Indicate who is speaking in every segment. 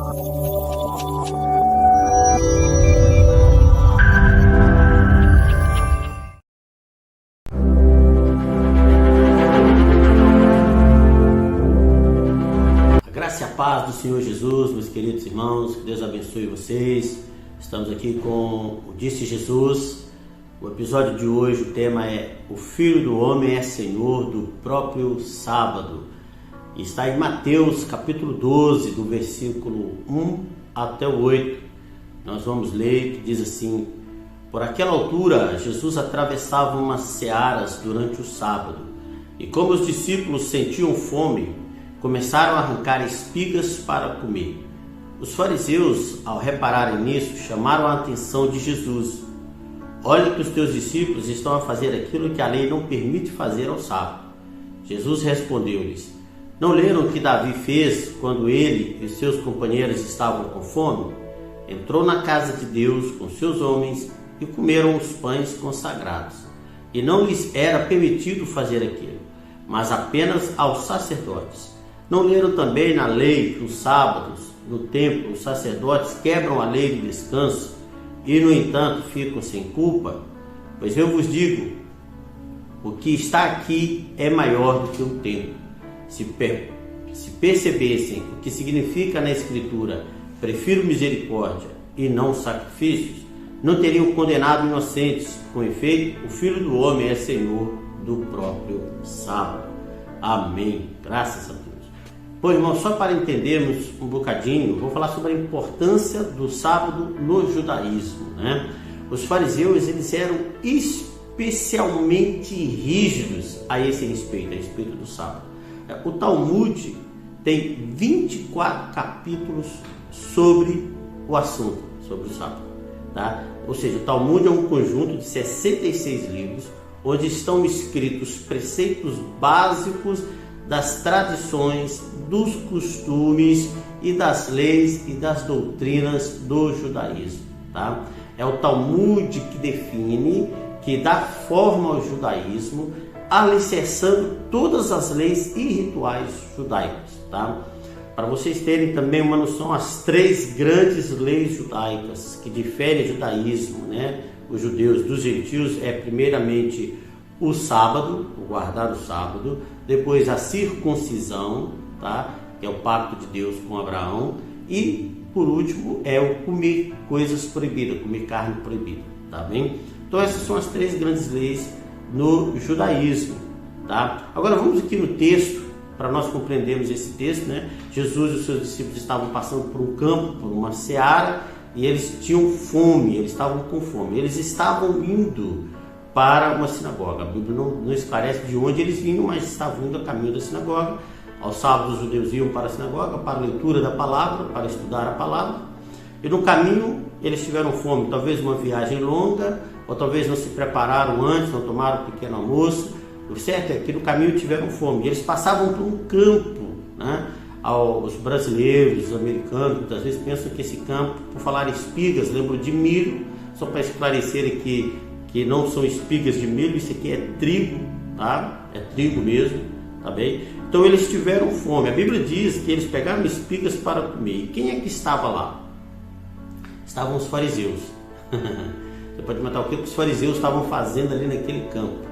Speaker 1: Graça e a paz do Senhor Jesus, meus queridos irmãos, que Deus abençoe vocês. Estamos aqui com o Disse Jesus. O episódio de hoje, o tema é: o Filho do Homem é Senhor do próprio sábado. E está em Mateus capítulo 12, do versículo 1 até o 8. Nós vamos ler, que diz assim: por aquela altura, Jesus atravessava umas searas durante o sábado. E como os discípulos sentiam fome, começaram a arrancar espigas para comer. Os fariseus, ao repararem nisso, chamaram a atenção de Jesus. Olha que os teus discípulos estão a fazer aquilo que a lei não permite fazer ao sábado. Jesus respondeu-lhes: não leram o que Davi fez quando ele e os seus companheiros estavam com fome? Entrou na casa de Deus com seus homens e comeram os pães consagrados. E não lhes era permitido fazer aquilo, mas apenas aos sacerdotes. Não leram também na lei que os sábados, no templo, os sacerdotes quebram a lei de descanso e, no entanto, ficam sem culpa? Pois eu vos digo, o que está aqui é maior do que o templo. Se percebessem o que significa na Escritura, prefiro misericórdia e não sacrifícios, não teriam condenado inocentes. Com efeito, o Filho do Homem é Senhor do próprio sábado. Amém. Graças a Deus. Bom, irmãos, só para entendermos um bocadinho, vou falar sobre a importância do sábado no judaísmo, né? Os fariseus, eles eram especialmente rígidos a esse respeito, do sábado. O Talmud tem 24 capítulos sobre o assunto, sobre o sábado, tá? Ou seja, o Talmud é um conjunto de 66 livros, onde estão escritos preceitos básicos das tradições, dos costumes e das leis e das doutrinas do judaísmo, tá? É o Talmud que define, que dá forma ao judaísmo, alicerçando todas as leis e rituais judaicos, tá? Para vocês terem também uma noção, as 3 grandes leis judaicas que diferem o judaísmo, né, os judeus dos gentios, é primeiramente o sábado, o guardar o sábado, depois a circuncisão, tá? Que é o pacto de Deus com Abraão, e por último é o comer coisas proibidas, comer carne proibida, tá bem? Então essas são as 3 grandes leis no judaísmo, tá? Agora vamos aqui no texto, para nós compreendermos esse texto, né? Jesus e os seus discípulos estavam passando por um campo, por uma seara, e eles tinham fome, eles estavam com fome, eles estavam indo para uma sinagoga. A Bíblia não esclarece de onde eles vinham, mas estavam indo a caminho da sinagoga. Aos sábados os judeus iam para a sinagoga para a leitura da palavra, para estudar a palavra, e no caminho eles tiveram fome, talvez uma viagem longa, ou talvez não se prepararam antes, não tomaram um pequeno almoço. O certo é que no caminho tiveram fome, e eles passavam por um campo, né? Os brasileiros, os americanos, muitas vezes pensam que esse campo, por falar espigas, lembram de milho. Só para esclarecer aqui, que não são espigas de milho, isso aqui é trigo, tá? É trigo mesmo, tá bem? Então eles tiveram fome. A Bíblia diz que eles pegaram espigas para comer. E quem é que estava lá? Estavam os fariseus. Você pode matar o que os fariseus estavam fazendo ali naquele campo.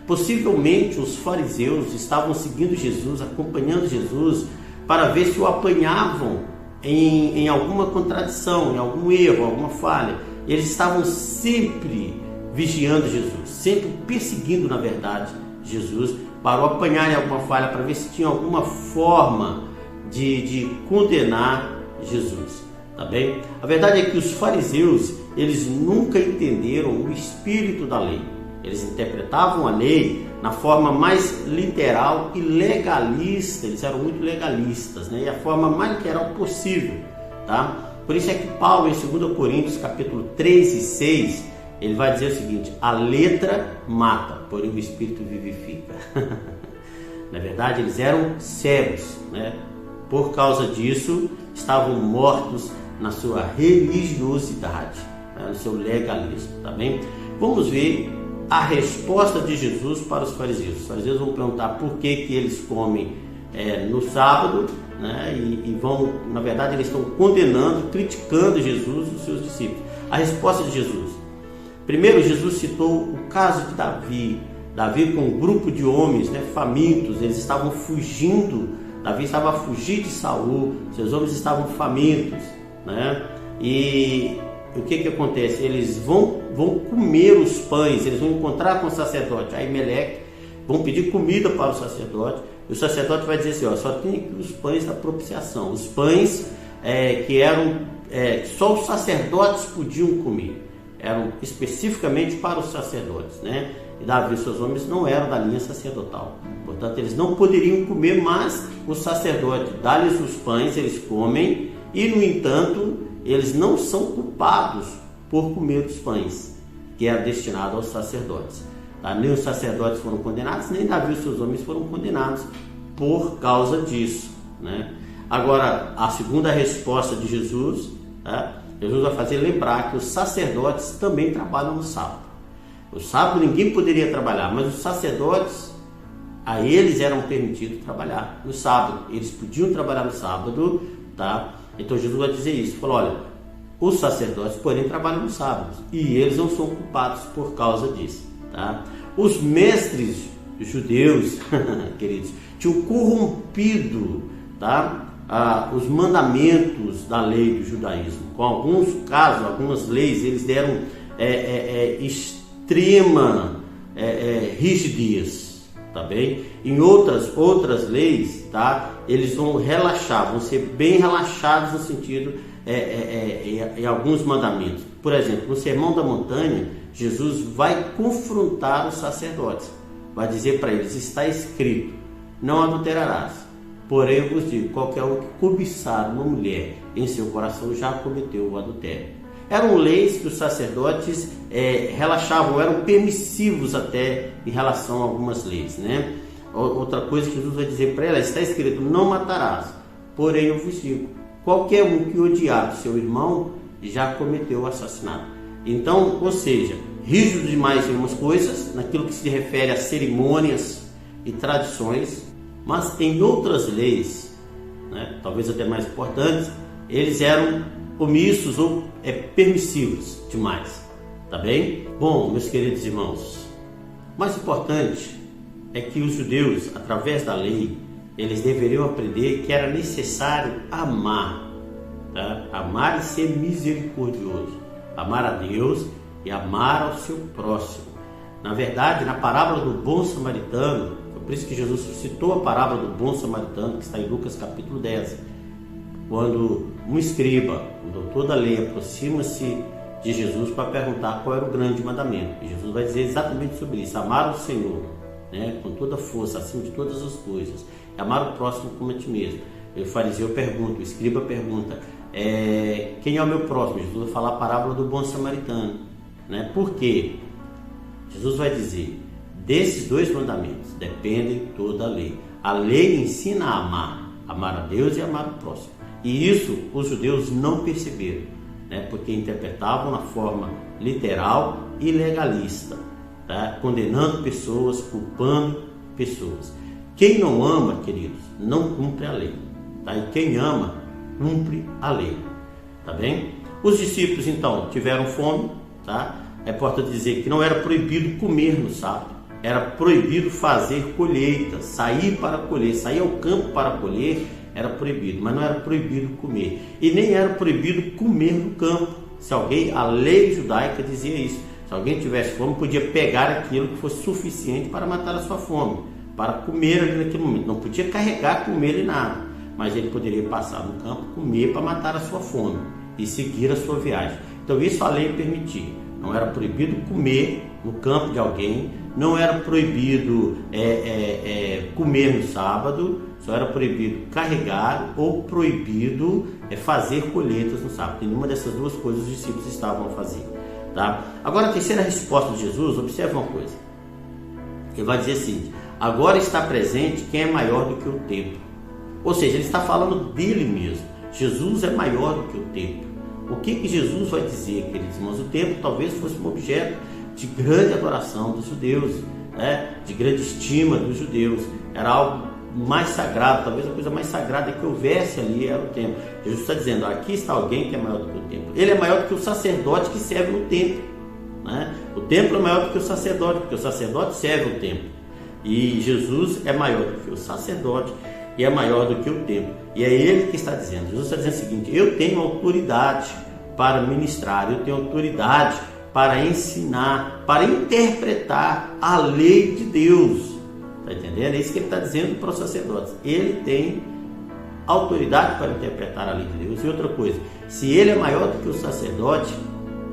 Speaker 1: Possivelmente os fariseus estavam seguindo Jesus, acompanhando Jesus, para ver se o apanhavam em alguma contradição, em algum erro, alguma falha. Eles estavam sempre vigiando Jesus, sempre perseguindo, na verdade, Jesus, para o apanhar em alguma falha, para ver se tinha alguma forma de condenar Jesus, tá bem? A verdade é que os fariseus, eles nunca entenderam o espírito da lei. Eles interpretavam a lei na forma mais literal e legalista. Eles eram muito legalistas, né? E a forma mais literal possível, tá? Por isso é que Paulo, em 2 Coríntios, capítulo 3 e 6, ele vai dizer o seguinte: a letra mata, porém o espírito vivifica. Na verdade, eles eram cegos, né? Por causa disso, estavam mortos na sua religiosidade, né? No seu legalismo, tá bem? Vamos ver a resposta de Jesus para os fariseus. Os fariseus vão perguntar por que eles comem no sábado, né? E vão, na verdade, eles estão condenando, criticando Jesus e os seus discípulos. A resposta de Jesus: primeiro, Jesus citou o caso de Davi com um grupo de homens, né, famintos. Eles estavam fugindo, Davi estava a fugir de Saul, seus homens estavam famintos, né? E o que acontece? Eles vão comer os pães, eles vão encontrar com o sacerdote Aimeleque, vão pedir comida para o sacerdote, e o sacerdote vai dizer assim: ó, só tem aqui os pães da propiciação, os pães que eram só os sacerdotes podiam comer, eram especificamente para os sacerdotes, né? E Davi e seus homens não eram da linha sacerdotal, portanto eles não poderiam comer, mas o sacerdote dá-lhes os pães, eles comem, e no entanto eles não são culpados por comer os pães, que era destinado aos sacerdotes, tá? Nem os sacerdotes foram condenados, nem Davi e seus homens foram condenados por causa disso, né? Agora, a segunda resposta de Jesus, tá? Jesus vai fazer lembrar que os sacerdotes também trabalham no sábado. O sábado ninguém poderia trabalhar, mas os sacerdotes, a eles eram permitido trabalhar no sábado. Eles podiam trabalhar no sábado, tá? Então Jesus vai dizer isso, falou: olha, os sacerdotes, porém, trabalham no sábado e eles não são culpados por causa disso, tá? Os mestres judeus, queridos, tinham corrompido, tá? Os mandamentos da lei do judaísmo. Com alguns casos, algumas leis, eles deram extrema rigidez, tá bem? Em outras leis, tá? Eles vão ser bem relaxados no sentido em alguns mandamentos. Por exemplo, no Sermão da Montanha, Jesus vai confrontar os sacerdotes, vai dizer para eles: está escrito, não adulterarás. Porém, eu vos digo, qualquer um que cobiçar uma mulher em seu coração já cometeu o adultério. Eram leis que os sacerdotes relaxavam, eram permissivos até em relação a algumas leis, né? Outra coisa que Jesus vai dizer para ela: está escrito, não matarás. Porém, eu vos digo, qualquer um que odiar seu irmão já cometeu o assassinato. Então, ou seja, rígido demais em umas coisas, naquilo que se refere a cerimônias e tradições, mas em outras leis, né, talvez até mais importantes, eles eram omissos ou permissivos demais, tá bem? Bom, meus queridos irmãos, o mais importante é que os judeus, através da lei, eles deveriam aprender que era necessário amar, tá? Amar e ser misericordioso, amar a Deus e amar ao seu próximo. Na verdade, na parábola do bom samaritano, por isso que Jesus citou a parábola do bom samaritano, que está em Lucas capítulo 10, quando um escriba, um doutor da lei, aproxima-se de Jesus para perguntar qual era o grande mandamento. E Jesus vai dizer exatamente sobre isso: amar o Senhor, né, com toda a força, acima de todas as coisas, e amar o próximo como a ti mesmo. E o fariseu pergunta, o escriba pergunta: quem é o meu próximo? Jesus vai falar a parábola do bom samaritano, né? Por quê? Jesus vai dizer: desses dois mandamentos depende toda a lei. A lei ensina a amar a Deus e amar o próximo. E isso os judeus não perceberam, né? Porque interpretavam na forma literal e legalista, tá? Condenando pessoas, culpando pessoas. Quem não ama, queridos, não cumpre a lei, tá? E quem ama, cumpre a lei, tá bem? Os discípulos então tiveram fome, tá? É importante dizer que não era proibido comer no sábado. Era proibido fazer colheita, sair para colher, sair ao campo para colher era proibido, mas não era proibido comer. E nem era proibido comer no campo. A lei judaica dizia isso: se alguém tivesse fome, podia pegar aquilo que fosse suficiente para matar a sua fome, para comer ali naquele momento. Não podia carregar com ele nada, mas ele poderia passar no campo, comer para matar a sua fome e seguir a sua viagem. Então isso a lei permitia. Não era proibido comer no campo de alguém, não era proibido comer no sábado, só era proibido carregar ou proibido fazer colheitas no sábado. E nenhuma dessas duas coisas os discípulos estavam a fazer, tá? Agora, a terceira resposta de Jesus, observe uma coisa. Ele vai dizer assim: agora está presente quem é maior do que o tempo. Ou seja, ele está falando dele mesmo. Jesus é maior do que o tempo. O que Jesus vai dizer, queridos irmãos? O templo talvez fosse um objeto de grande adoração dos judeus, né? De grande estima dos judeus. Era algo mais sagrado, talvez a coisa mais sagrada que houvesse ali era o templo. Jesus está dizendo, aqui está alguém que é maior do que o templo. Ele é maior do que o sacerdote que serve no templo, né? O templo é maior do que o sacerdote, porque o sacerdote serve o templo. E Jesus é maior do que o sacerdote e é maior do que o templo. E é ele que está dizendo. Jesus está dizendo o seguinte: eu tenho autoridade para ministrar, eu tenho autoridade para ensinar, para interpretar a lei de Deus. Está entendendo? É isso que ele está dizendo para os sacerdotes. Ele tem autoridade para interpretar a lei de Deus. E outra coisa, se ele é maior do que o sacerdote,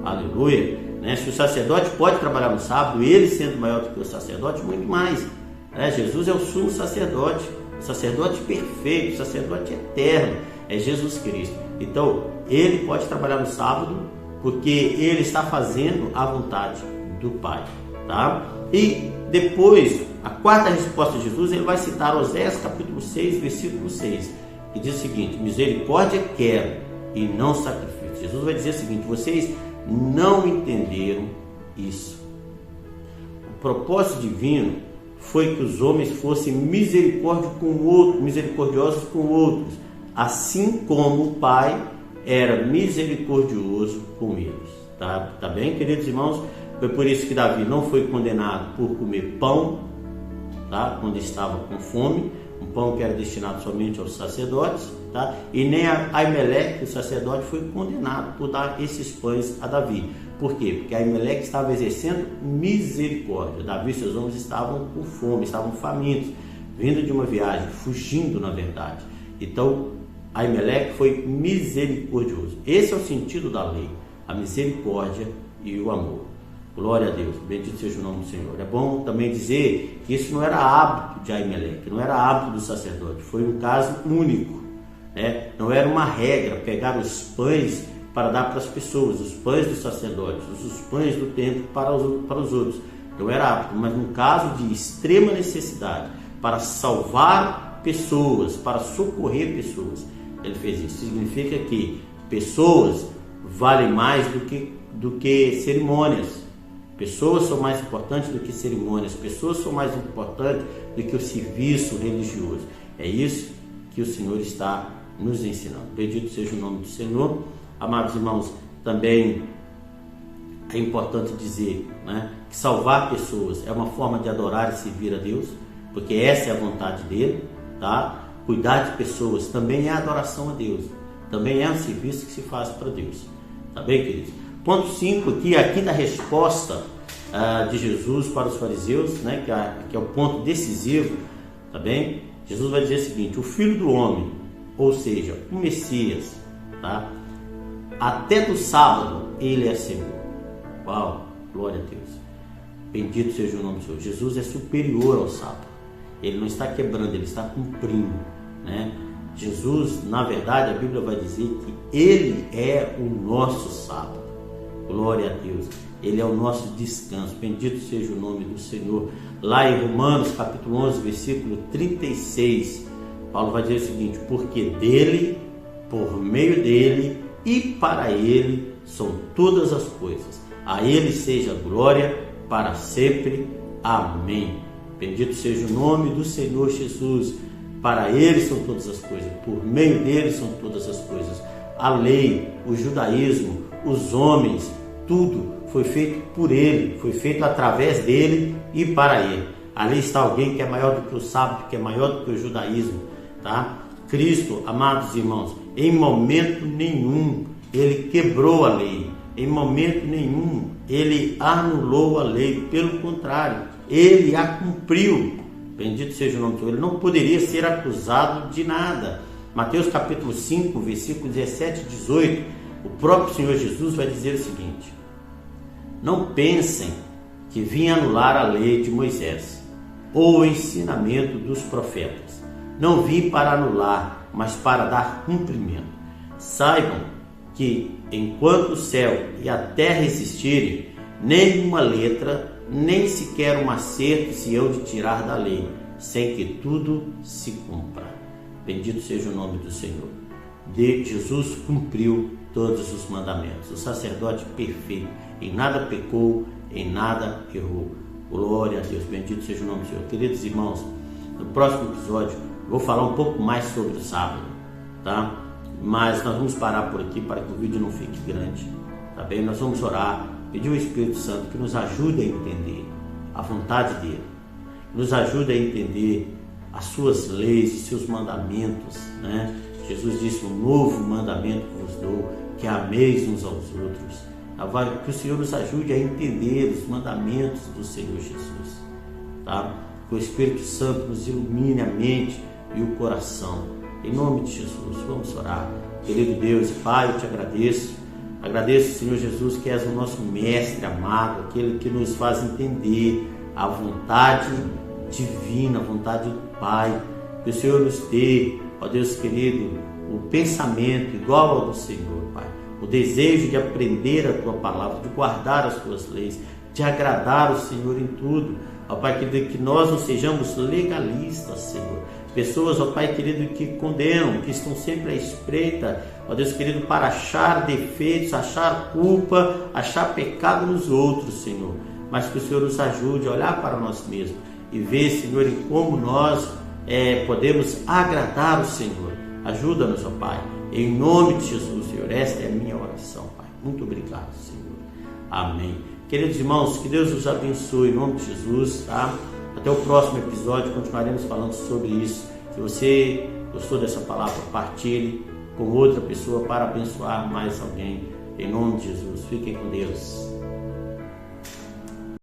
Speaker 1: aleluia, né? Se o sacerdote pode trabalhar no sábado, ele sendo maior do que o sacerdote, muito mais, né? Jesus é o sumo sacerdote, o sacerdote perfeito, o sacerdote eterno, é Jesus Cristo. Então, ele pode trabalhar no sábado, porque ele está fazendo a vontade do Pai, tá? E depois, a quarta resposta de Jesus, ele vai citar Oséias capítulo 6, versículo 6, que diz o seguinte: misericórdia quero e não sacrifício. Jesus vai dizer o seguinte: vocês não entenderam isso. O propósito divino foi que os homens fossem misericordiosos com outros, assim como o Pai era misericordioso com eles. Tá bem, queridos irmãos? Foi por isso que Davi não foi condenado por comer pão, tá? Quando estava com fome, um pão que era destinado somente aos sacerdotes, tá? E nem Aimeleque, o sacerdote, foi condenado por dar esses pães a Davi. Por quê? Porque Aimeleque estava exercendo misericórdia. Davi e seus homens estavam com fome, estavam famintos, vindo de uma viagem, fugindo na verdade. Então, Aimeleque foi misericordioso. Esse é o sentido da lei, a misericórdia e o amor. Glória a Deus, bendito seja o nome do Senhor. É bom também dizer que isso não era hábito de Aimeleque, não era hábito do sacerdote, foi um caso único, né? Não era uma regra pegar os pães para dar para as pessoas, os pães dos sacerdotes, os pães do templo para os outros. Não era hábito, mas num caso de extrema necessidade, para salvar pessoas, para socorrer pessoas, ele fez isso. Significa que pessoas valem mais do que cerimônias. Pessoas são mais importantes do que cerimônias, pessoas são mais importantes do que o serviço religioso. É isso que o Senhor está nos ensinando. Bendito seja o nome do Senhor. Amados irmãos, também é importante dizer, né, que salvar pessoas é uma forma de adorar e servir a Deus, porque essa é a vontade dele, tá? Cuidar de pessoas também é adoração a Deus, também é um serviço que se faz para Deus. Tá bem, queridos? Ponto 5 aqui da resposta de Jesus para os fariseus, né, que é o ponto decisivo, tá bem? Jesus vai dizer o seguinte: o Filho do Homem, ou seja, o Messias, tá? Até do sábado ele é Senhor. Uau, glória a Deus. Bendito seja o nome do Senhor. Jesus é superior ao sábado. Ele não está quebrando, ele está cumprindo, né? Jesus, na verdade, a Bíblia vai dizer que ele é o nosso sábado. Glória a Deus. Ele é o nosso descanso. Bendito seja o nome do Senhor. Lá em Romanos capítulo 11, versículo 36, Paulo vai dizer o seguinte: porque dele, por meio dele e para ele são todas as coisas. A ele seja a glória para sempre. Amém. Bendito seja o nome do Senhor Jesus. Para ele são todas as coisas, por meio dele são todas as coisas. A lei, o judaísmo, os homens, tudo foi feito por ele, foi feito através dele e para ele. Ali está alguém que é maior do que o sábado, que é maior do que o judaísmo, tá? Cristo, amados irmãos, em momento nenhum ele quebrou a lei, em momento nenhum ele anulou a lei, pelo contrário, ele a cumpriu. Bendito seja o nome do Senhor. Ele não poderia ser acusado de nada. Mateus capítulo 5, versículo 17 e 18, o próprio Senhor Jesus vai dizer o seguinte: não pensem que vim anular a lei de Moisés ou o ensinamento dos profetas. Não vim para anular, mas para dar cumprimento. Saibam que enquanto o céu e a terra existirem, nenhuma letra, nem sequer um acerto se hão de tirar da lei, sem que tudo se cumpra. Bendito seja o nome do Senhor. Jesus cumpriu todos os mandamentos. O sacerdote perfeito, em nada pecou, em nada errou. Glória a Deus, bendito seja o nome do Senhor. Queridos irmãos, No próximo episódio, vou falar um pouco mais sobre o sábado, tá? Mas nós vamos parar por aqui para que o vídeo não fique grande, tá bem? Nós vamos orar, pedir ao Espírito Santo que nos ajude a entender a vontade dele, nos ajude a entender as suas leis e seus mandamentos, né? Jesus disse: um novo mandamento que vos dou, que ameis uns aos outros. Que o Senhor nos ajude a entender os mandamentos do Senhor Jesus, tá? Que o Espírito Santo nos ilumine a mente e o coração, em nome de Jesus. Vamos orar. Querido Deus e Pai, eu te agradeço, Senhor Jesus, que és o nosso mestre amado, aquele que nos faz entender a vontade divina, a vontade do Pai. Que o Senhor nos dê, ó Deus querido, o pensamento igual ao do Senhor, Pai. O desejo de aprender a Tua palavra, de guardar as Tuas leis, de agradar o Senhor em tudo. Ó Pai querido, que nós não sejamos legalistas, Senhor. Pessoas, ó Pai querido, que condenam, que estão sempre à espreita, ó Deus querido, para achar defeitos, achar culpa, achar pecado nos outros, Senhor. Mas que o Senhor nos ajude a olhar para nós mesmos e ver, Senhor, em como nós podemos agradar o Senhor. Ajuda-nos, ó Pai, em nome de Jesus, Senhor. Esta é a minha oração, Pai. Muito obrigado, Senhor. Amém. Queridos irmãos, que Deus os abençoe em nome de Jesus, tá? Até o próximo episódio, continuaremos falando sobre isso. Se você gostou dessa palavra, partilhe com outra pessoa para abençoar mais alguém. Em nome de Jesus. Fiquem com Deus.